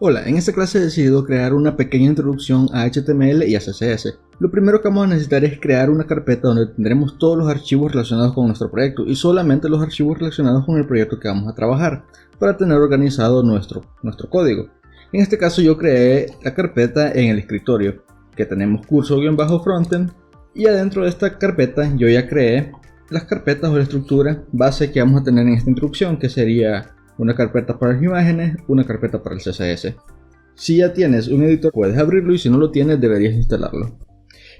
Hola, en esta clase he decidido crear una pequeña introducción a HTML y a CSS. Lo primero que vamos a necesitar es crear una carpeta donde tendremos todos los archivos relacionados con nuestro proyecto y solamente los archivos relacionados con el proyecto que vamos a trabajar para tener organizado nuestro código. En este caso yo creé la carpeta en el escritorio que tenemos curso-frontend y adentro de esta carpeta yo ya creé las carpetas o la estructura base que vamos a tener en esta introducción, que sería una carpeta para las imágenes, una carpeta para el CSS. Si ya tienes un editor puedes abrirlo y si no lo tienes deberías instalarlo.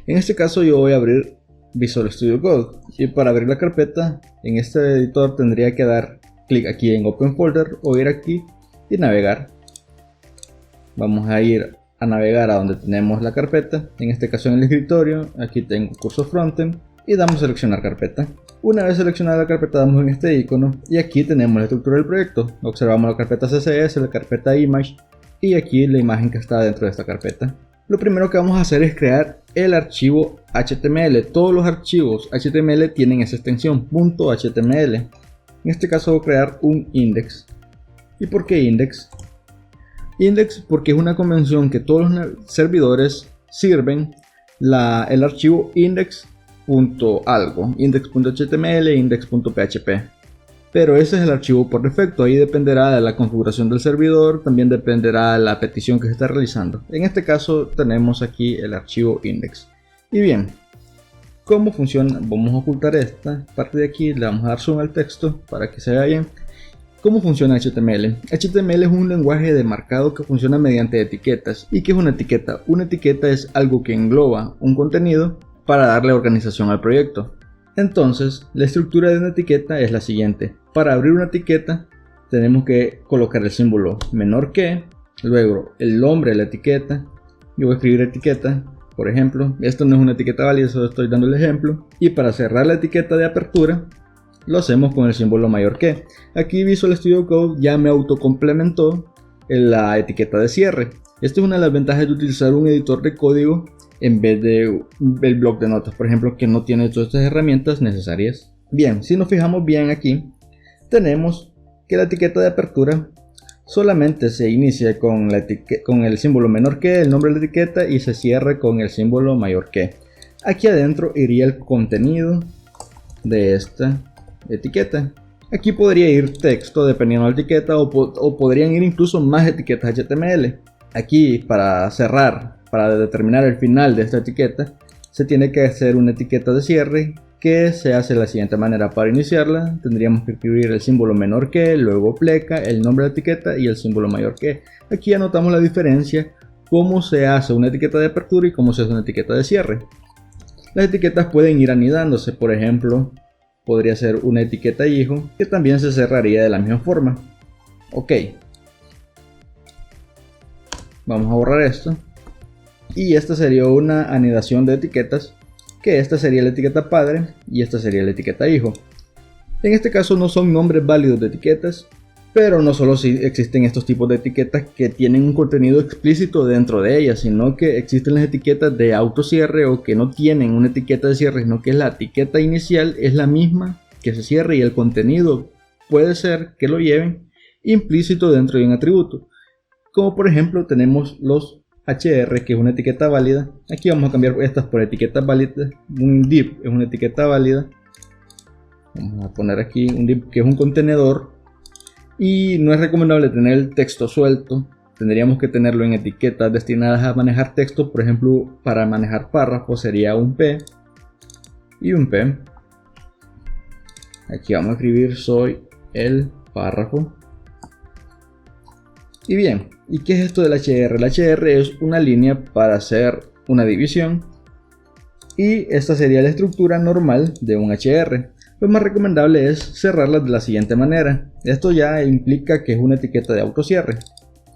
En este caso yo voy a abrir Visual Studio Code y para abrir la carpeta en este editor tendría que dar clic aquí en Open Folder o ir aquí y navegar. Vamos a ir a navegar a donde tenemos la carpeta, en este caso en el escritorio. Aquí tengo curso frontend y damos a seleccionar carpeta. Una vez seleccionada la carpeta damos en este icono y aquí tenemos la estructura del proyecto. Observamos la carpeta CSS, la carpeta image y aquí la imagen que está dentro de esta carpeta. Lo primero que vamos a hacer es crear el archivo HTML. Todos los archivos HTML tienen esa extensión .html. En este caso voy a crear un index. ¿Y por qué index? Index porque es una convención que todos los servidores sirven el archivo index.algo, index.html, index.php. Pero ese es el archivo por defecto, ahí dependerá de la configuración del servidor, también dependerá de la petición que se está realizando. En este caso tenemos aquí el archivo index. Y bien, ¿cómo funciona? Vamos a ocultar esta parte de aquí, le vamos a dar zoom al texto para que se vea bien. ¿Cómo funciona HTML? HTML es un lenguaje de marcado que funciona mediante etiquetas. ¿Y qué es una etiqueta? Una etiqueta es algo que engloba un contenido para darle organización al proyecto. Entonces, la estructura de una etiqueta es la siguiente. Para abrir una etiqueta, tenemos que colocar el símbolo menor que, luego el nombre de la etiqueta. Yo voy a escribir etiqueta, por ejemplo. Esto no es una etiqueta válida, solo estoy dando el ejemplo. Y para cerrar la etiqueta de apertura, lo hacemos con el símbolo mayor que. Aquí Visual Studio Code ya me autocomplementó la etiqueta de cierre. Esta es una de las ventajas de utilizar un editor de código en vez de el bloc de notas, por ejemplo, que no tiene todas estas herramientas necesarias. Bien, si nos fijamos bien aquí, tenemos que la etiqueta de apertura solamente se inicia con el símbolo menor que, el nombre de la etiqueta, y se cierra con el símbolo mayor que. Aquí adentro iría el contenido de esta etiqueta. Aquí podría ir texto dependiendo de la etiqueta o podrían ir incluso más etiquetas HTML. Aquí para cerrar, para determinar el final de esta etiqueta, se tiene que hacer una etiqueta de cierre que se hace de la siguiente manera. Para iniciarla tendríamos que escribir el símbolo menor que, luego pleca, el nombre de la etiqueta y el símbolo mayor que. Aquí anotamos la diferencia, cómo se hace una etiqueta de apertura y cómo se hace una etiqueta de cierre. Las etiquetas pueden ir anidándose, por ejemplo, podría ser una etiqueta hijo que también se cerraría de la misma forma. Ok. Vamos a borrar esto. Y esta sería una anidación de etiquetas, que esta sería la etiqueta padre y esta sería la etiqueta hijo. En este caso no son nombres válidos de etiquetas, pero no solo si existen estos tipos de etiquetas que tienen un contenido explícito dentro de ellas, sino que existen las etiquetas de autocierre o que no tienen una etiqueta de cierre, sino que la etiqueta inicial es la misma que se cierre y el contenido puede ser que lo lleven implícito dentro de un atributo. Como por ejemplo tenemos los HR, que es una etiqueta válida. Aquí vamos a cambiar estas por etiquetas válidas. Un div es una etiqueta válida. Vamos a poner aquí un div que es un contenedor. Y no es recomendable tener el texto suelto. Tendríamos que tenerlo en etiquetas destinadas a manejar texto. Por ejemplo, para manejar párrafos sería un P y un P. Aquí vamos a escribir soy el párrafo. Y bien, ¿y qué es esto del HR? El HR es una línea para hacer una división y esta sería la estructura normal de un HR. Lo más recomendable es cerrarla de la siguiente manera. Esto ya implica que es una etiqueta de autocierre.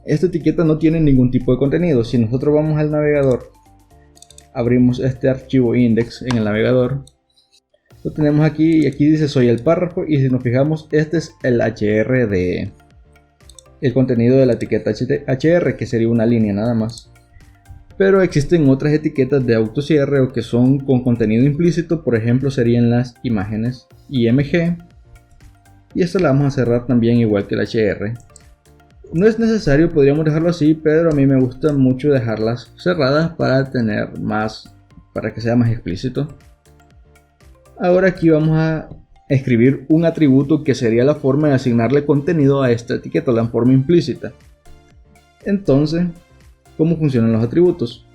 Esta etiqueta no tiene ningún tipo de contenido. Si nosotros vamos al navegador, abrimos este archivo index en el navegador, lo tenemos aquí y aquí dice soy el párrafo, y si nos fijamos este es el HR de el contenido de la etiqueta HR, que sería una línea nada más. Pero existen otras etiquetas de autocierre o que son con contenido implícito, por ejemplo serían las imágenes IMG, y esta la vamos a cerrar también igual que el HR. No es necesario, podríamos dejarlo así, pero a mí me gusta mucho dejarlas cerradas para para que sea más explícito. Ahora aquí vamos a escribir un atributo que sería la forma de asignarle contenido a esta etiqueta, la forma implícita. Entonces, ¿cómo funcionan los atributos?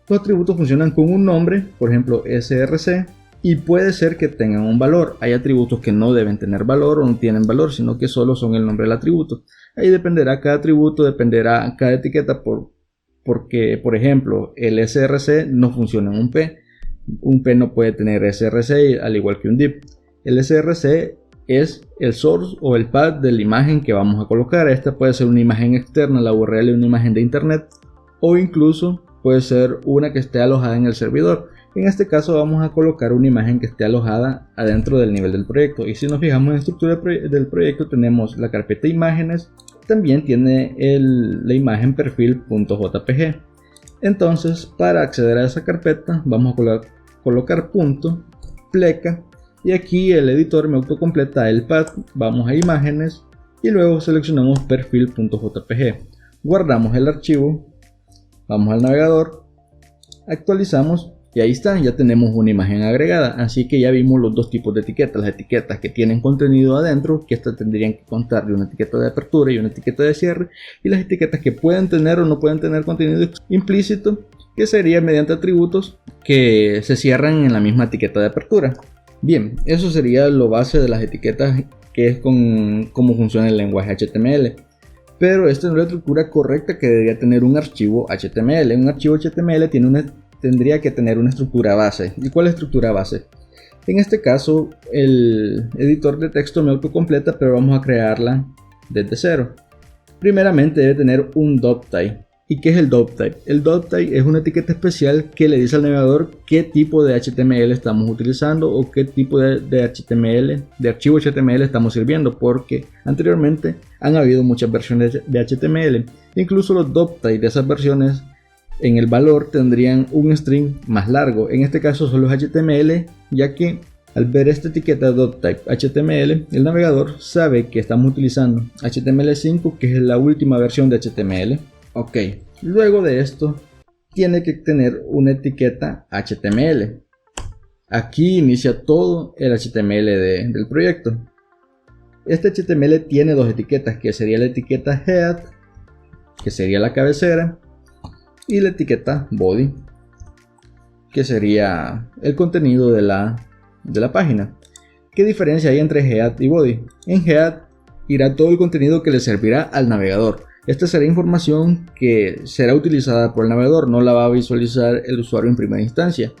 Los atributos funcionan con un nombre, por ejemplo src, y puede ser que tengan un valor. Hay atributos que no deben tener valor o no tienen valor, sino que solo son el nombre del atributo. Ahí dependerá cada atributo, dependerá cada etiqueta, porque, por ejemplo, el src no funciona en un P. Un P no puede tener src, al igual que un div. El src es el source o el path de la imagen que vamos a colocar. Esta puede ser una imagen externa, la URL de una imagen de internet, o incluso puede ser una que esté alojada en el servidor. En este caso vamos a colocar una imagen que esté alojada adentro del nivel del proyecto. Y si nos fijamos en la estructura del proyecto, tenemos la carpeta imágenes, también tiene la imagen perfil.jpg. Entonces, para acceder a esa carpeta vamos a colocar punto pleca, y aquí el editor me autocompleta el path. Vamos a imágenes y luego seleccionamos perfil.jpg, guardamos el archivo, vamos al navegador, actualizamos y ahí está, ya tenemos una imagen agregada. Así que ya vimos los dos tipos de etiquetas: las etiquetas que tienen contenido adentro, que estas tendrían que constar de una etiqueta de apertura y una etiqueta de cierre, y las etiquetas que pueden tener o no pueden tener contenido implícito, que sería mediante atributos que se cierran en la misma etiqueta de apertura. Bien, eso sería lo base de las etiquetas, que es cómo funciona el lenguaje HTML. Pero esta no es la estructura correcta que debería tener un archivo HTML. Un archivo HTML tendría que tener una estructura base. ¿Y cuál es la estructura base? En este caso, el editor de texto me autocompleta, pero vamos a crearla desde cero. Primeramente debe tener un doctype. ¿Y qué es el doctype? El doctype es una etiqueta especial que le dice al navegador qué tipo de HTML estamos utilizando o qué tipo de archivo HTML estamos sirviendo, porque anteriormente han habido muchas versiones de HTML. Incluso los doctype de esas versiones en el valor tendrían un string más largo. En este caso solo es HTML, ya que al ver esta etiqueta doctype HTML, el navegador sabe que estamos utilizando HTML5, que es la última versión de HTML. Ok, luego de esto tiene que tener una etiqueta HTML. Aquí inicia todo el HTML del proyecto. Este HTML tiene dos etiquetas, que sería la etiqueta head, que sería la cabecera, y la etiqueta body, que sería el contenido de la página. ¿Qué diferencia hay entre head y body? En head irá todo el contenido que le servirá al navegador. Esta será información que será utilizada por el navegador, no la va a visualizar el usuario en primera instancia.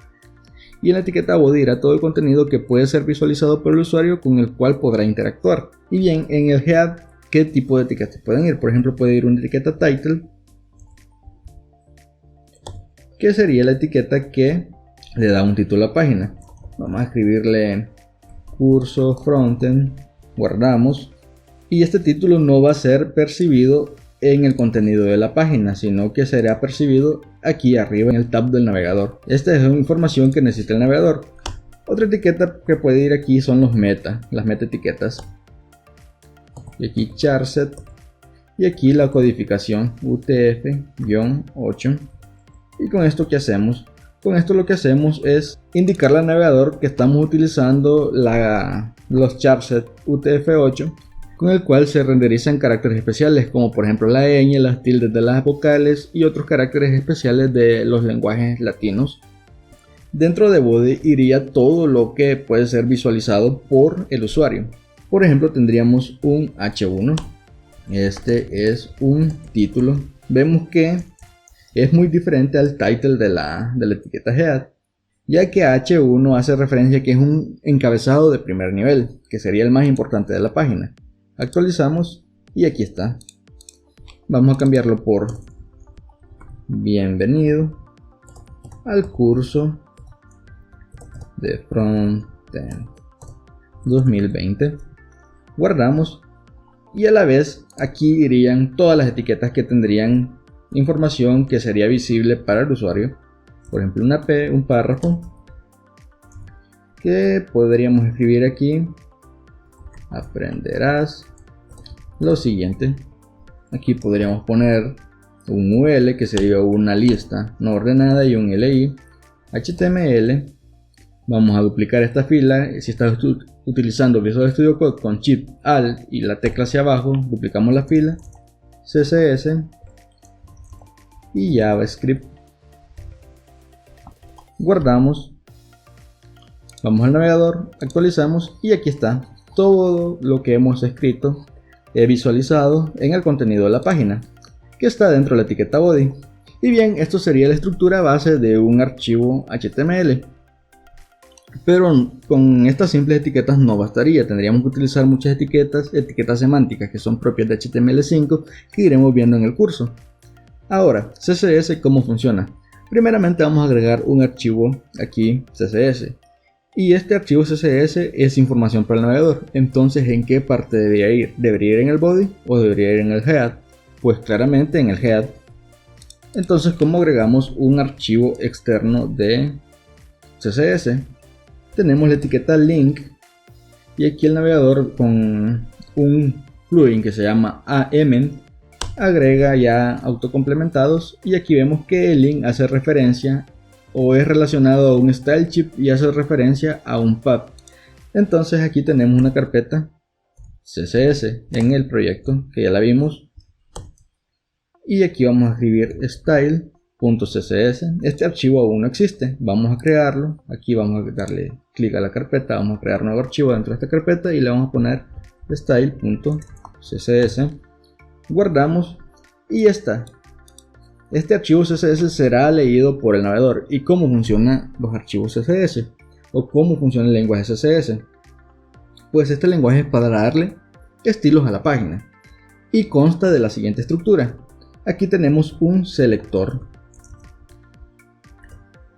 Y en la etiqueta body irá todo el contenido que puede ser visualizado por el usuario, con el cual podrá interactuar. Y bien, en el head, ¿qué tipo de etiquetas pueden ir? Por ejemplo, puede ir una etiqueta title, que sería la etiqueta que le da un título a la página. Vamos a escribirle curso frontend, guardamos, y este título no va a ser percibido en el contenido de la página, sino que será percibido aquí arriba en el tab del navegador. Esta es información que necesita el navegador. Otra etiqueta que puede ir aquí son las meta etiquetas, y aquí charset, y aquí la codificación UTF-8. Y con esto, ¿qué hacemos? Con esto lo que hacemos es indicarle al navegador que estamos utilizando los charset UTF-8, con el cual se renderizan caracteres especiales, como por ejemplo la ñ, las tildes de las vocales y otros caracteres especiales de los lenguajes latinos. Dentro de body iría todo lo que puede ser visualizado por el usuario. Por ejemplo, tendríamos un H1. Este es un título. Vemos que es muy diferente al title de la etiqueta head, ya que H1 hace referencia a que es un encabezado de primer nivel, que sería el más importante de la página. Actualizamos y aquí está. Vamos a cambiarlo por bienvenido al curso de Frontend 2020. Guardamos y a la vez aquí irían todas las etiquetas que tendrían información que sería visible para el usuario. Por ejemplo, una P, un párrafo que podríamos escribir aquí: aprenderás lo siguiente. Aquí podríamos poner un UL que sería una lista no ordenada y un LI. HTML. Vamos a duplicar esta fila. Si estás utilizando Visual Studio Code con Shift Alt y la tecla hacia abajo, duplicamos la fila. CSS y JavaScript. Guardamos. Vamos al navegador, actualizamos y aquí está todo lo que hemos escrito, visualizado en el contenido de la página, que está dentro de la etiqueta body. Y bien, esto sería la estructura base de un archivo HTML. Pero con estas simples etiquetas no bastaría, tendríamos que utilizar muchas etiquetas semánticas que son propias de HTML5 que iremos viendo en el curso. Ahora, CSS, ¿cómo funciona? Primeramente vamos a agregar un archivo aquí, CSS. Y este archivo CSS es información para el navegador. Entonces, ¿en qué parte debería ir? ¿Debería ir en el body o debería ir en el head? Pues claramente en el head. Entonces, ¿cómo agregamos un archivo externo de CSS? Tenemos la etiqueta link y aquí el navegador con un plugin que se llama Element agrega ya autocomplementados y aquí vemos que el link hace referencia o es relacionado a un style sheet y hace referencia a un path. Entonces aquí tenemos una carpeta CSS en el proyecto que ya la vimos y aquí vamos a escribir style.css. Este archivo aún no existe, vamos a crearlo. Aquí vamos a darle clic a la carpeta, vamos a crear un nuevo archivo dentro de esta carpeta y le vamos a poner style.css. Guardamos y ya está. Este archivo CSS será leído por el navegador. ¿Y cómo funcionan los archivos CSS? ¿O cómo funciona el lenguaje CSS? Pues este lenguaje es para darle estilos a la página y consta de la siguiente estructura. Aquí tenemos un selector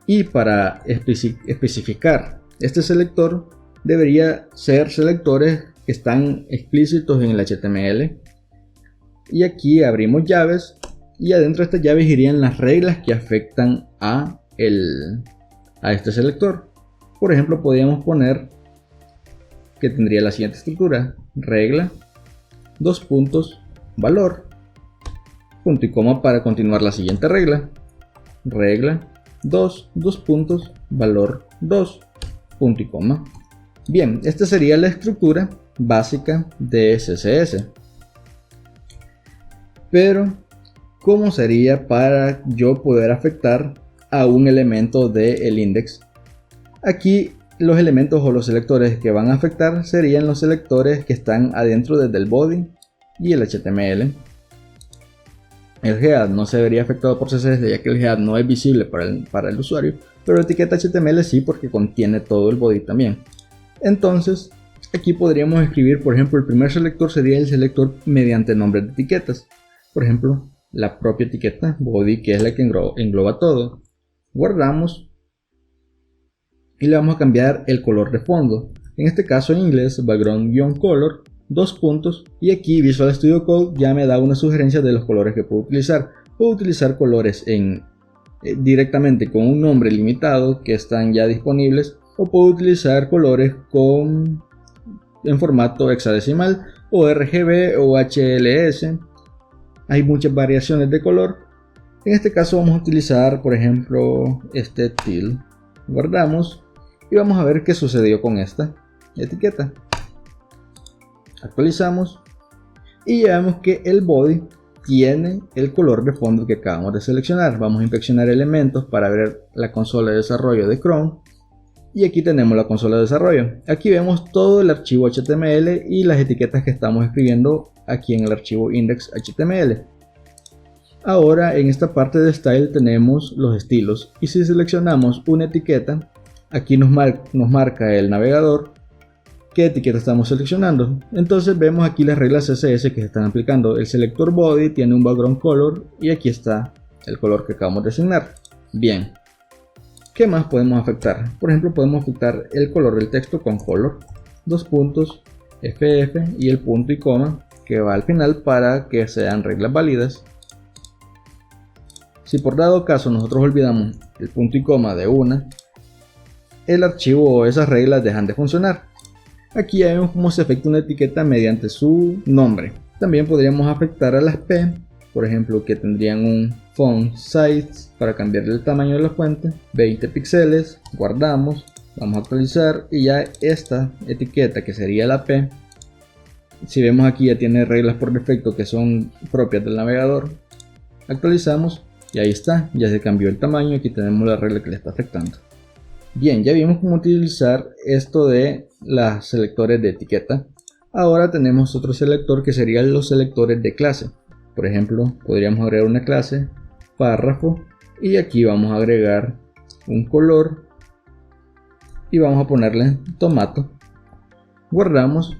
y para especificar este selector debería ser selectores que están explícitos en el HTML. Y aquí abrimos llaves y adentro de estas llaves irían las reglas que afectan a este selector. Por ejemplo, podríamos poner que tendría la siguiente estructura: regla, dos puntos, valor, punto y coma para continuar la siguiente regla, regla, dos puntos, valor 2, punto y coma. Bien, esta sería la estructura básica de CSS. Pero, ¿cómo sería para yo poder afectar a un elemento del index? Aquí los elementos o los selectores que van a afectar serían los selectores que están adentro desde el body y el HTML. El head no se vería afectado por CSS ya que el head no es visible para el usuario, pero la etiqueta HTML sí, porque contiene todo el body también. Entonces, aquí podríamos escribir, por ejemplo, el primer selector sería el selector mediante nombres de etiquetas. Por ejemplo, la propia etiqueta body, que es la que engloba todo. Guardamos y le vamos a cambiar el color de fondo. En este caso en inglés, background-color, dos puntos. Y aquí Visual Studio Code ya me da una sugerencia de los colores que puedo utilizar. Puedo utilizar colores directamente con un nombre limitado que están ya disponibles. O puedo utilizar colores en formato hexadecimal o RGB o HLS. Hay muchas variaciones de color. En este caso vamos a utilizar, por ejemplo, este teal. Guardamos y vamos a ver qué sucedió con esta etiqueta. Actualizamos y ya vemos que el body tiene el color de fondo que acabamos de seleccionar. Vamos a inspeccionar elementos para ver la consola de desarrollo de Chrome. Y aquí tenemos la consola de desarrollo. Aquí vemos todo el archivo HTML y las etiquetas que estamos escribiendo aquí en el archivo index.html. Ahora en esta parte de style tenemos los estilos y si seleccionamos una etiqueta, aquí nos marca el navegador qué etiqueta estamos seleccionando. Entonces vemos aquí las reglas CSS que se están aplicando. El selector body tiene un background color y aquí está el color que acabamos de asignar. Bien, ¿qué más podemos afectar? Por ejemplo, podemos afectar el color del texto con color, dos puntos, FF y el punto y coma que va al final para que sean reglas válidas. Si por dado caso nosotros olvidamos el punto y coma de una, el archivo o esas reglas dejan de funcionar. Aquí ya vemos cómo se efectúa una etiqueta mediante su nombre. También podríamos afectar a las P, por ejemplo, que tendrían un font size para cambiar el tamaño de la fuente, 20 píxeles, guardamos, vamos a actualizar y ya esta etiqueta que sería la P, si vemos aquí ya tiene reglas por defecto que son propias del navegador, actualizamos y ahí está, ya se cambió el tamaño, aquí tenemos la regla que le está afectando. Bien, ya vimos cómo utilizar esto de los selectores de etiqueta. Ahora tenemos otro selector que serían los selectores de clase. Por ejemplo, podríamos agregar una clase, párrafo, y aquí vamos a agregar un color y vamos a ponerle tomato. Guardamos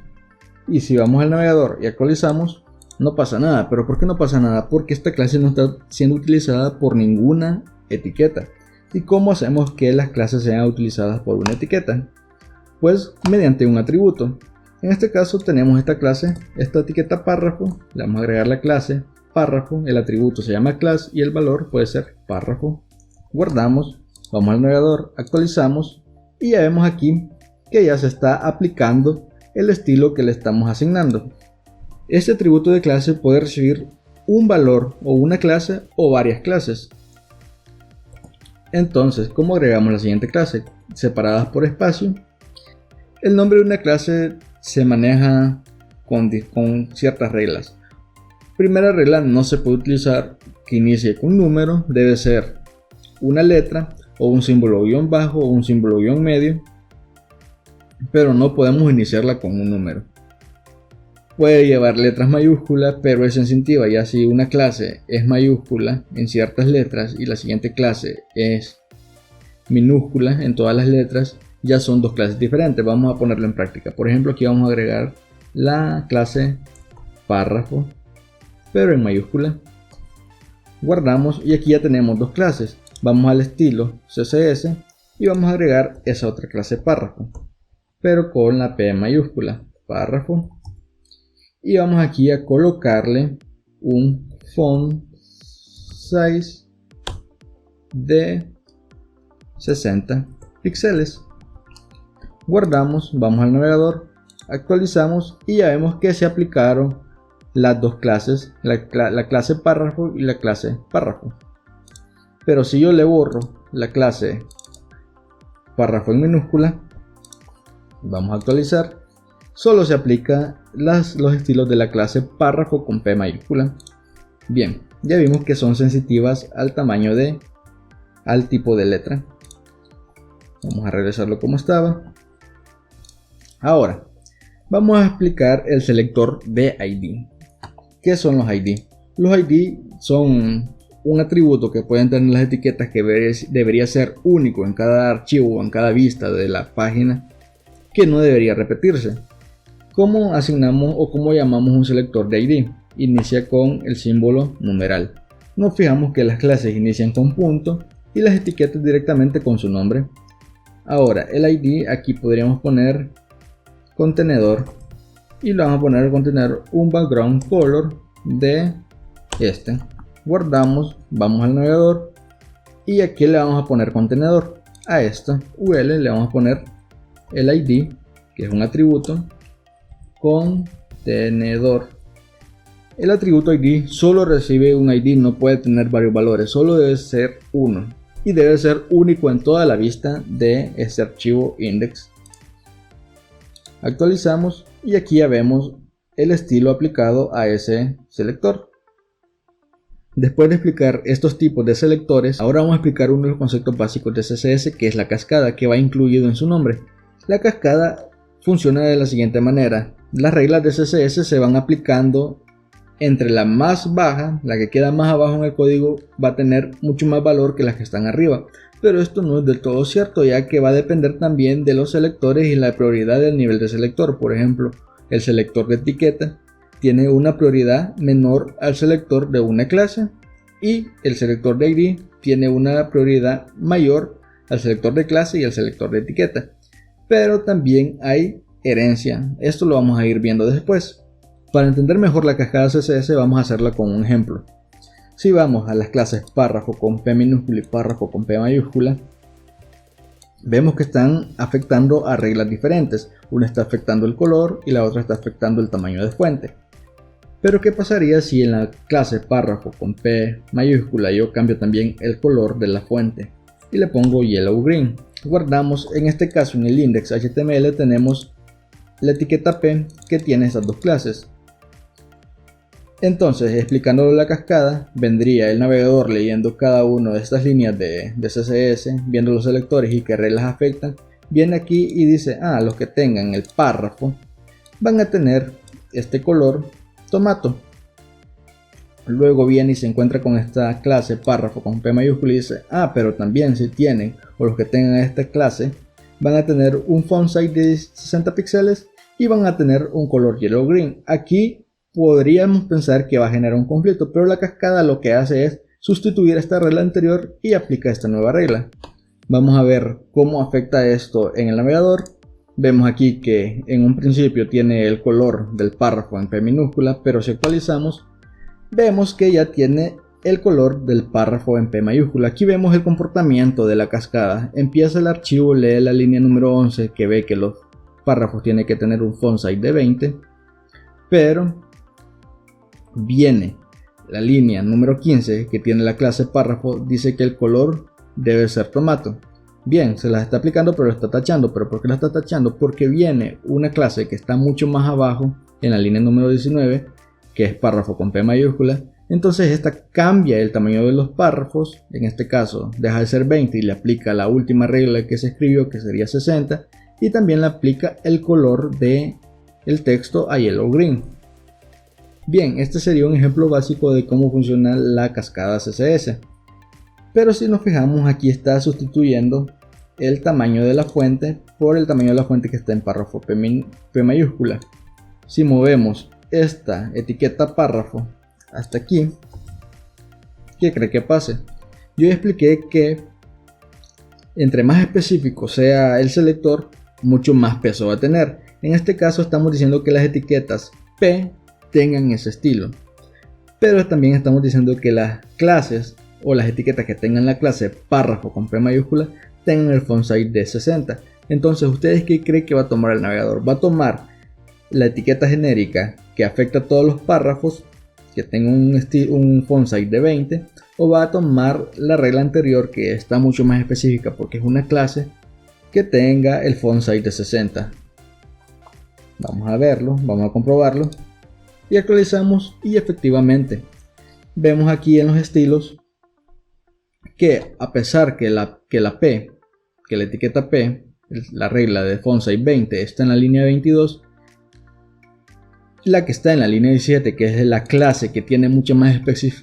y si vamos al navegador y actualizamos, no pasa nada. ¿Pero por qué no pasa nada? Porque esta clase no está siendo utilizada por ninguna etiqueta. ¿Y cómo hacemos que las clases sean utilizadas por una etiqueta? Pues mediante un atributo. En este caso tenemos esta clase, esta etiqueta párrafo, le vamos a agregar la clase párrafo, el atributo se llama class y el valor puede ser párrafo. Guardamos, vamos al navegador, actualizamos y ya vemos aquí que ya se está aplicando el estilo que le estamos asignando. Este atributo de clase puede recibir un valor o una clase o varias clases. Entonces, ¿cómo agregamos la siguiente clase? Separadas por espacio. El nombre de una clase se maneja con ciertas reglas. Primera regla, no se puede utilizar que inicie con un número, debe ser una letra o un símbolo guión bajo o un símbolo guión medio, pero no podemos iniciarla con un número. Puede llevar letras mayúsculas, pero es sensitiva, ya si una clase es mayúscula en ciertas letras y la siguiente clase es minúscula en todas las letras, ya son dos clases diferentes. Vamos a ponerlo en práctica. Por ejemplo, aquí vamos a agregar la clase párrafo, pero en mayúscula. Guardamos y aquí ya tenemos dos clases. Vamos al estilo CSS y vamos a agregar esa otra clase párrafo, pero con la P mayúscula, párrafo. Y vamos aquí a colocarle un font size de 60 píxeles. Guardamos, vamos al navegador, actualizamos y ya vemos que se aplicaron las dos clases, la clase párrafo y la clase párrafo. Pero si yo le borro la clase párrafo en minúscula, vamos a actualizar, solo se aplica los estilos de la clase párrafo con P mayúscula. Bien, ya vimos que son sensitivas al tamaño al tipo de letra. Vamos a regresarlo como estaba. Ahora, vamos a explicar el selector de ID. ¿Qué son los ID? Los ID son un atributo que pueden tener las etiquetas que debería ser único en cada archivo o en cada vista de la página, que no debería repetirse. ¿Cómo asignamos o cómo llamamos un selector de ID? Inicia con el símbolo numeral. Nos fijamos que las clases inician con punto y las etiquetas directamente con su nombre. Ahora, el ID aquí podríamos poner contenedor y le vamos a poner al contenedor un background color de este. Guardamos, vamos al navegador y aquí le vamos a poner contenedor. A esta UL le vamos a poner el ID, que es un atributo, contenedor. El atributo ID solo recibe un ID, no puede tener varios valores, solo debe ser uno y debe ser único en toda la vista de este archivo index. Actualizamos y aquí ya vemos el estilo aplicado a ese selector. Después de explicar estos tipos de selectores, ahora vamos a explicar uno de los conceptos básicos de CSS, que es la cascada, que va incluido en su nombre. La cascada funciona de la siguiente manera. Las reglas de CSS se van aplicando entre la más baja, la que queda más abajo en el código, va a tener mucho más valor que las que están arriba. Pero esto no es del todo cierto, ya que va a depender también de los selectores y la prioridad del nivel de selector. Por ejemplo, el selector de etiqueta tiene una prioridad menor al selector de una clase y el selector de ID tiene una prioridad mayor al selector de clase y al selector de etiqueta. Pero también hay herencia, esto lo vamos a ir viendo después. Para entender mejor la cascada CSS vamos a hacerla con un ejemplo. Si vamos a las clases párrafo con P minúscula y párrafo con P mayúscula, vemos que están afectando a reglas diferentes. Una está afectando el color y la otra está afectando el tamaño de fuente. Pero ¿qué pasaría si en la clase párrafo con P mayúscula yo cambio también el color de la fuente y le pongo yellow green? Guardamos, en este caso en el index.html tenemos la etiqueta P que tiene estas dos clases. Entonces, explicando la cascada, vendría el navegador leyendo cada una de estas líneas de CSS, viendo los selectores y qué reglas afectan. Viene aquí y dice, los que tengan el párrafo van a tener este color tomato. Luego viene y se encuentra con esta clase párrafo con P mayúscula y dice, pero también si tienen o los que tengan esta clase van a tener un font size de 60 píxeles y van a tener un color yellow green. Aquí podríamos pensar que va a generar un conflicto, pero la cascada lo que hace es sustituir esta regla anterior y aplica esta nueva regla. Vamos a ver cómo afecta esto en el navegador. Vemos aquí que en un principio tiene el color del párrafo en P minúscula, pero si actualizamos vemos que ya tiene el color del párrafo en P mayúscula. Aquí vemos el comportamiento de la cascada. Empieza el archivo, lee la línea número 11 que ve que los párrafos tienen que tener un font size de 20, pero viene la línea número 15 que tiene la clase párrafo, dice que el color debe ser tomato. Bien, se las está aplicando pero lo está tachando. ¿Pero por qué la está tachando? Porque viene una clase que está mucho más abajo en la línea número 19 que es párrafo con P mayúscula. Entonces esta cambia el tamaño de los párrafos, en este caso deja de ser 20 y le aplica la última regla que se escribió que sería 60, y también le aplica el color de el texto a yellow green. Bien, este sería un ejemplo básico de cómo funciona la cascada CSS. Pero si nos fijamos, aquí está sustituyendo el tamaño de la fuente por el tamaño de la fuente que está en párrafo P mayúscula. Si movemos esta etiqueta párrafo hasta aquí, ¿qué cree que pase? Yo expliqué que entre más específico sea el selector, mucho más peso va a tener. En este caso estamos diciendo que las etiquetas P tengan ese estilo, pero también estamos diciendo que las clases o las etiquetas que tengan la clase párrafo con P mayúscula tengan el font size de 60. Entonces, ¿ustedes qué creen que va a tomar el navegador? ¿Va a tomar la etiqueta genérica que afecta a todos los párrafos que tengan un font size de 20, o va a tomar la regla anterior que está mucho más específica porque es una clase que tenga el font size de 60? Vamos a verlo, vamos a comprobarlo y actualizamos, y efectivamente vemos aquí en los estilos que a pesar que la etiqueta P, la regla de font size 20, está en la línea 22, la que está en la línea 17, que es la clase que tiene mucha más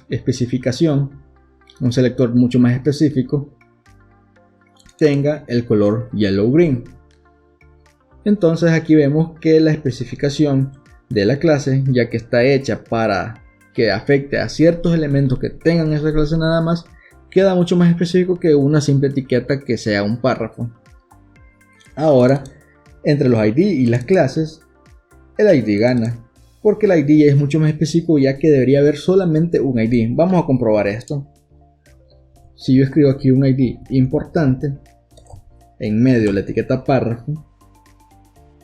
especificación, un selector mucho más específico, tenga el color yellow green. Entonces aquí vemos que la especificación de la clase, ya que está hecha para que afecte a ciertos elementos que tengan esa clase nada más, queda mucho más específico que una simple etiqueta que sea un párrafo. Ahora, entre los ID y las clases, el ID gana, porque el ID es mucho más específico, ya que debería haber solamente un ID. Vamos a comprobar esto. Si yo escribo aquí un ID importante, en medio la etiqueta párrafo,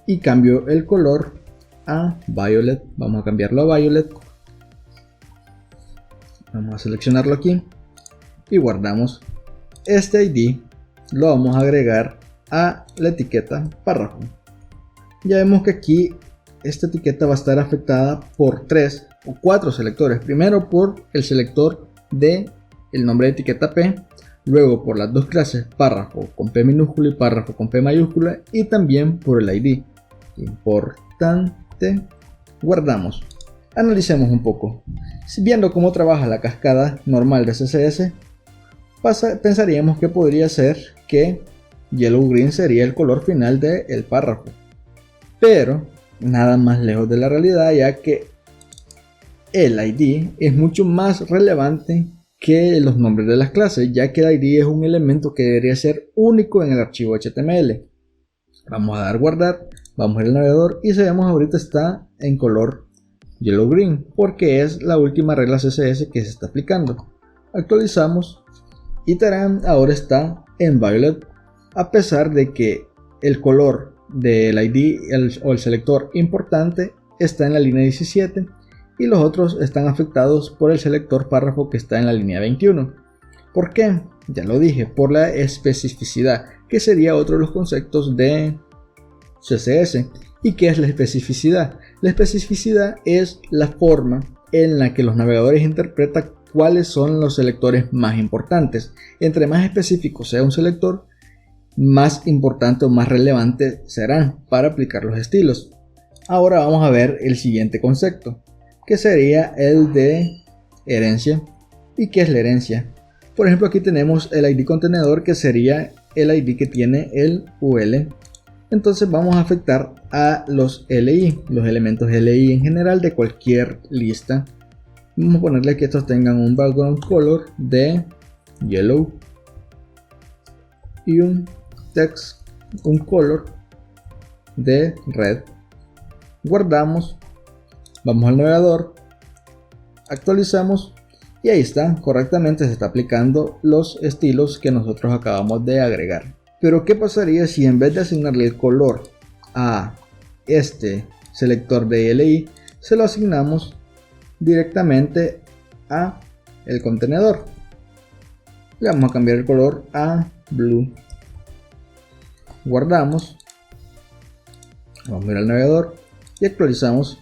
y cambio el color a violet, vamos a cambiarlo a violet, vamos a seleccionarlo aquí y guardamos este ID, lo vamos a agregar a la etiqueta párrafo. Ya vemos que aquí esta etiqueta va a estar afectada por 3 o 4 selectores. Primero por el selector de el nombre de etiqueta P, luego por las dos clases párrafo con P minúscula y párrafo con P mayúscula, y también por el ID. Importante. Guardamos. Analicemos un poco. Viendo cómo trabaja la cascada normal de CSS, pensaríamos que podría ser que yellow green sería el color final del párrafo, pero nada más lejos de la realidad, ya que el ID es mucho más relevante que los nombres de las clases, ya que el ID es un elemento que debería ser único en el archivo HTML. Vamos a dar guardar, vamos al navegador y sabemos ahorita está en color yellow green porque es la última regla CSS que se está aplicando. Actualizamos y tarán, ahora está en violet, a pesar de que el color del ID o el selector importante está en la línea 17 y los otros están afectados por el selector párrafo que está en la línea 21. ¿Por qué? Ya lo dije, por la especificidad, que sería otro de los conceptos de CSS. ¿Y qué es la especificidad? La especificidad es la forma en la que los navegadores interpretan cuáles son los selectores más importantes. Entre más específico sea un selector, más importante o más relevante serán para aplicar los estilos. Ahora vamos a ver el siguiente concepto, que sería el de herencia. ¿Y qué es la herencia? Por ejemplo, aquí tenemos el ID contenedor, que sería el ID que tiene el UL. Entonces vamos a afectar a los LI, los elementos LI en general de cualquier lista. Vamos a ponerle que estos tengan un background color de yellow y un text, un color de red. Guardamos, vamos al navegador, actualizamos y ahí está, correctamente se está aplicando los estilos que nosotros acabamos de agregar. Pero ¿qué pasaría si en vez de asignarle el color a este selector de LI, se lo asignamos directamente a el contenedor? Le vamos a cambiar el color a blue. Guardamos, vamos a ir al navegador y actualizamos.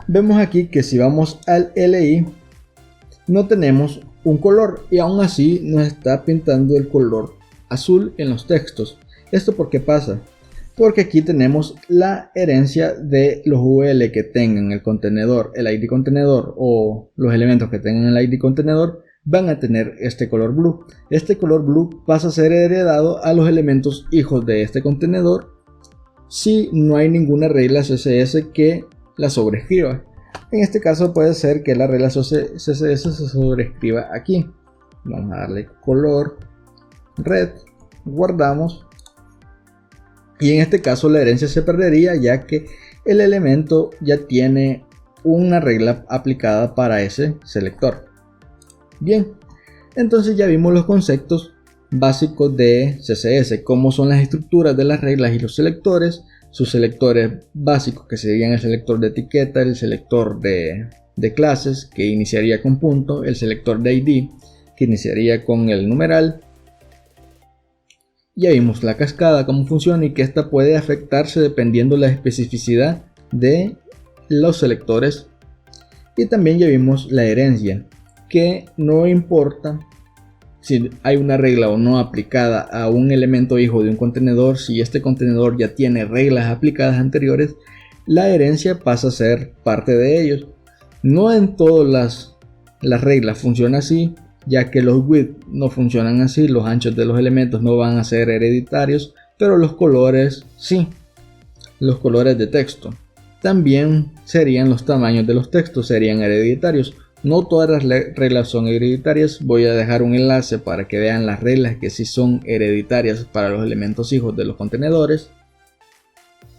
Vemos aquí que si vamos al LI no tenemos un color y aún así nos está pintando el color azul en los textos. ¿Esto por qué pasa? Porque aquí tenemos la herencia de los UL que tengan el contenedor, el ID contenedor, o los elementos que tengan el ID contenedor van a tener este color blue. Este color blue pasa a ser heredado a los elementos hijos de este contenedor si no hay ninguna regla CSS que la sobrescriba. En este caso puede ser que la regla CSS se sobrescriba aquí. Vamos a darle color red, guardamos y en este caso la herencia se perdería, ya que el elemento ya tiene una regla aplicada para ese selector. Bien, entonces ya vimos los conceptos básicos de CSS, cómo son las estructuras de las reglas y los selectores, sus selectores básicos que serían el selector de etiqueta, el selector de clases que iniciaría con punto, el selector de ID que iniciaría con el numeral. Ya vimos la cascada, cómo funciona y que esta puede afectarse dependiendo la especificidad de los selectores. Y también ya vimos la herencia, que no importa si hay una regla o no aplicada a un elemento hijo de un contenedor, si este contenedor ya tiene reglas aplicadas anteriores, la herencia pasa a ser parte de ellos. No en todas las reglas funciona así, ya que los width no funcionan así, los anchos de los elementos no van a ser hereditarios, pero los colores sí, los colores de texto. También serían los tamaños de los textos, serían hereditarios. No todas las reglas son hereditarias, voy a dejar un enlace para que vean las reglas que sí son hereditarias para los elementos hijos de los contenedores.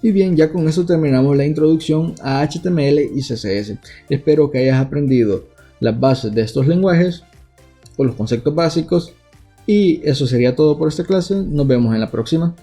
Y bien, ya con eso terminamos la introducción a HTML y CSS. Espero que hayas aprendido las bases de estos lenguajes o los conceptos básicos, y eso sería todo por esta clase. Nos vemos en la próxima.